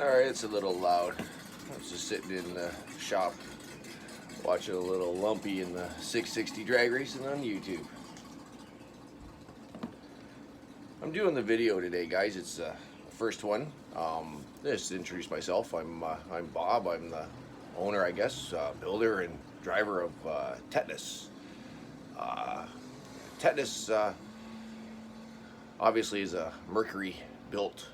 Alright, it's a little loud. I was just sitting in the shop watching a little lumpy in the 660 drag racing on YouTube. I'm doing the video today, guys. It's the first one. Just to introduce myself. I'm Bob. I'm the owner, I guess, builder and driver of TETANUS. TETANUS obviously is a Mercury-built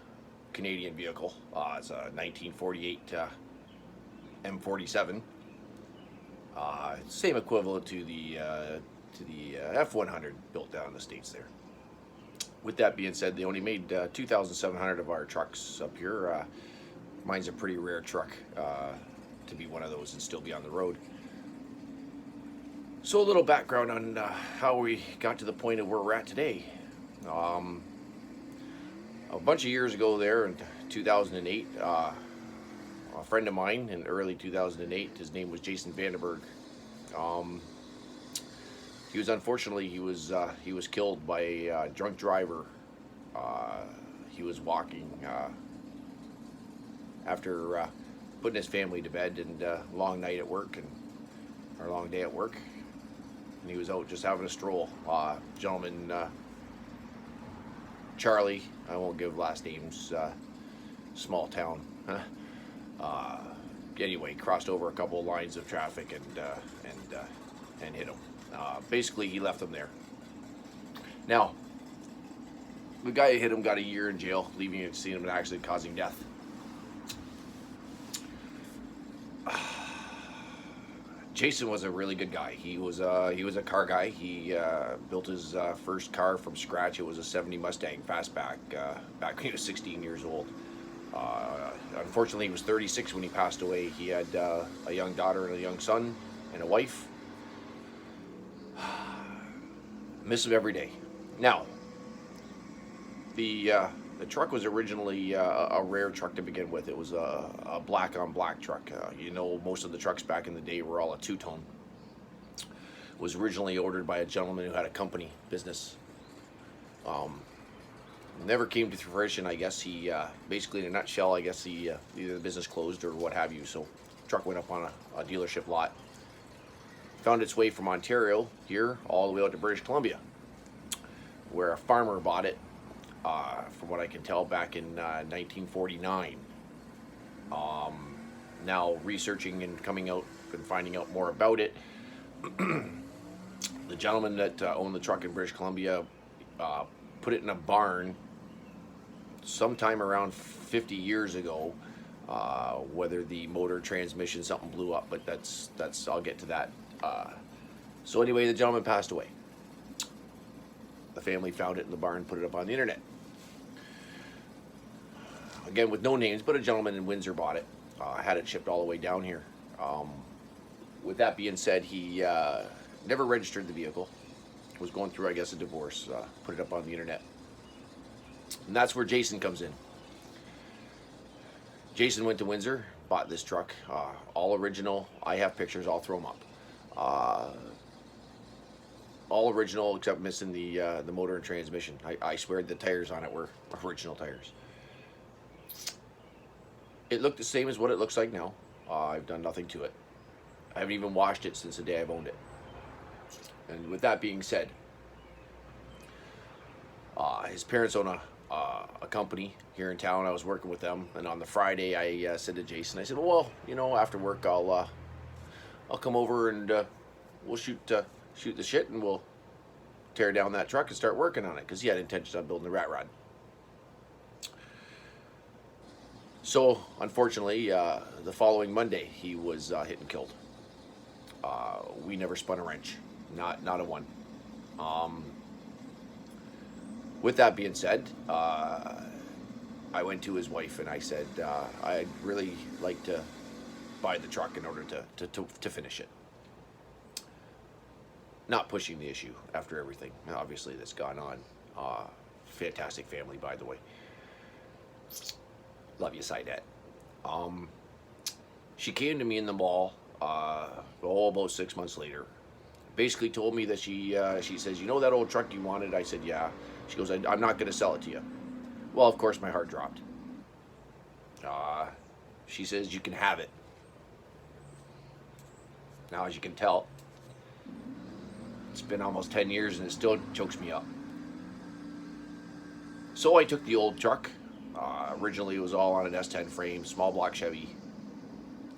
Canadian vehicle. It's a 1948 M47. Same equivalent to the F100 built down in the States there. With that being said, they only made 2,700 of our trucks up here. Mine's a pretty rare truck to be one of those and still be on the road. So a little background on how we got to the point of where we're at today. A bunch of years ago there in 2008, a friend of mine in early 2008, his name was Jason Vandenberg. He was killed by a drunk driver. He was walking after putting his family to bed and long night at work or long day at work, and he was out just having a stroll. Gentleman, Charlie, I won't give last names, small town. Anyway, crossed over a couple of lines of traffic and hit him. Basically, he left him there. Now, the guy who hit him got a year in jail, leaving him, seeing him an accident causing death. Jason was a really good guy. He was a car guy. He built his first car from scratch. It was a '70 Mustang Fastback back when he was 16 years old. Unfortunately, he was 36 when he passed away. He had a young daughter and a young son and a wife. Miss him every day. Now, the truck was originally a rare truck to begin with. It was a black on black truck. Most of the trucks back in the day were all a two-tone. It was originally ordered by a gentleman who had a company business. Never came to fruition. I guess he basically, in a nutshell, I guess either the business closed or what have you. So the truck went up on a dealership lot. Found its way from Ontario here all the way out to British Columbia, where a farmer bought it, from what I can tell, back in 1949. Now researching and coming out and finding out more about it, the gentleman that owned the truck in British Columbia put it in a barn sometime around 50 years ago. Whether the motor, transmission, something blew up, but that's I'll get to that. So anyway, the gentleman passed away. The family found it in the barn, put it up on the internet. Again, with no names, but a gentleman in Windsor bought it. Had it shipped all the way down here. With that being said, he never registered the vehicle. Was going through, I guess, a divorce. Put it up on the internet. And that's where Jason comes in. Jason went to Windsor, bought this truck. All original. I have pictures. I'll throw them up. All original except missing the motor and transmission. I swear the tires on it were original tires. It looked the same as what it looks like now. I've done nothing to it. I haven't even washed it since the day I've owned it. And with that being said, his parents own a company here in town. I was working with them, and on the Friday I said to Jason, I said, well, after work I'll come over and we'll shoot the shit, and we'll tear down that truck and start working on it, because he had intentions on building the rat rod. So unfortunately, the following Monday he was hit and killed. We never spun a wrench, not a one. With that being said, I went to his wife and I said, I'd really like to buy the truck in order to finish it. Not pushing the issue after everything, obviously, that's gone on. Fantastic family, by the way. Love you, Sidette. She came to me in the mall, about 6 months later. Basically told me that she says, that old truck you wanted? I said, yeah. She goes, I'm not going to sell it to you. Well, of course, my heart dropped. She says you can have it. Now, as you can tell, it's been almost 10 years and it still chokes me up. So I took the old truck. Originally, it was all on an S10 frame, small block Chevy.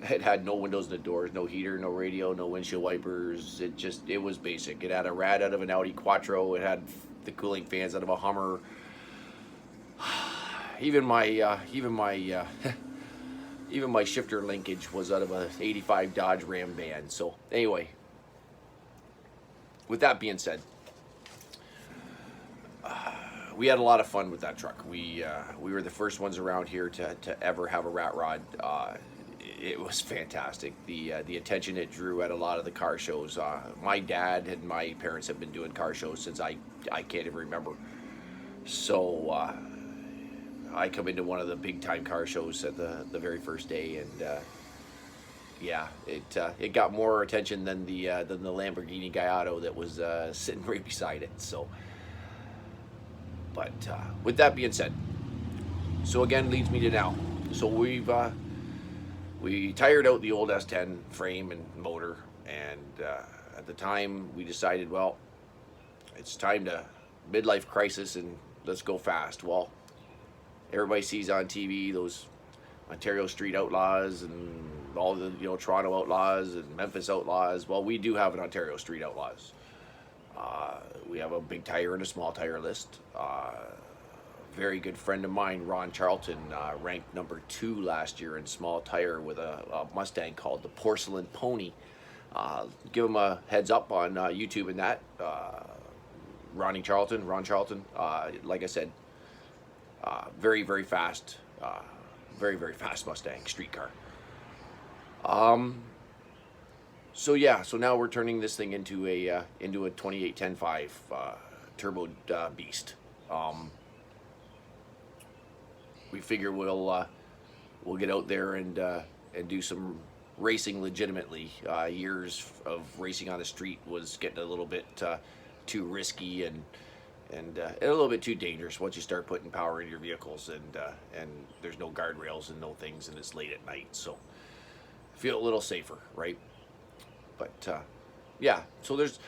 It had no windows in the doors, no heater, no radio, no windshield wipers. It was basic. It had a rad out of an Audi Quattro. It had the cooling fans out of a Hummer. Even my even my shifter linkage was out of a '85 Dodge Ram van. So anyway, with that being said, we had a lot of fun with that truck. We were the first ones around here to ever have a rat rod. It was fantastic. The attention it drew at a lot of the car shows. My dad and my parents have been doing car shows since I can't even remember. So I come into one of the big time car shows at the very first day, and yeah, it got more attention than the Lamborghini Gallardo that was sitting right beside it. So, but with that being said, so again leads me to now. So we tired out the old S10 frame and motor, and at the time we decided, well, it's time to midlife crisis and let's go fast. Well, everybody sees on TV those Ontario Street Outlaws and all the Toronto Outlaws and Memphis Outlaws. Well, we do have an Ontario Street Outlaws. We have a big tire and a small tire list. Very good friend of mine, Ron Charlton, ranked number 2 last year in small tire with a Mustang called the Porcelain Pony. Give him a heads up on YouTube and that. Ron Charlton, like I said, very, very fast, very, very fast Mustang street car. So yeah, so now we're turning this thing into a 28 10.5 turbo beast. We figure we'll get out there and do some racing legitimately. Years of racing on the street was getting a little bit too risky and a little bit too dangerous once you start putting power in your vehicles, and there's no guardrails and no things, and it's late at night, so feel a little safer, right? But yeah, so there's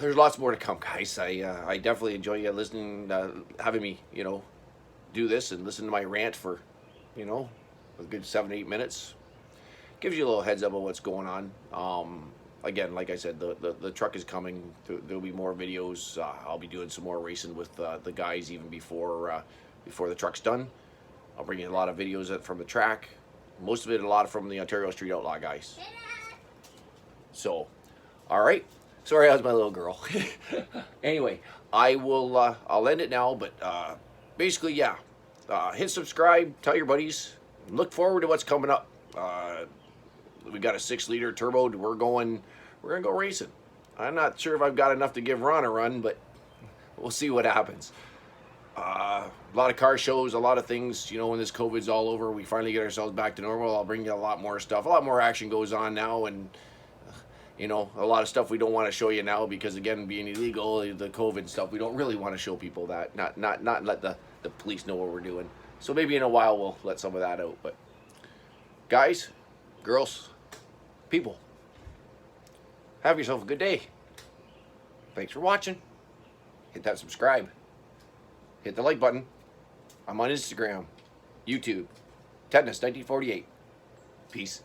lots more to come, guys. I definitely enjoy you listening, having me do this and listen to my rant for a good 7-8 minutes. Gives you a little heads up of what's going on. Again, like I said, the truck is coming. There'll be more videos. I'll be doing some more racing with the guys even before the truck's done. I'll bring you a lot of videos from the track. Most of it, a lot from the Ontario Street Outlaw guys. So, all right. Sorry, that was my little girl. Anyway, I'll end it now. But basically, yeah. Hit subscribe. Tell your buddies. Look forward to what's coming up. We got a 6-liter turbo. We're gonna go racing. I'm not sure if I've got enough to give Ron a run, but we'll see what happens. A lot of car shows, a lot of things. When this COVID's all over, we finally get ourselves back to normal. I'll bring you a lot more stuff. A lot more action goes on now, and a lot of stuff we don't want to show you now because, again, being illegal, the COVID stuff, we don't really want to show people that. Not let the police know what we're doing. So maybe in a while we'll let some of that out. But guys, girls, people, have yourself a good day. Thanks for watching. Hit that subscribe. Hit the like button. I'm on Instagram, YouTube, TETANUS 1948. Peace.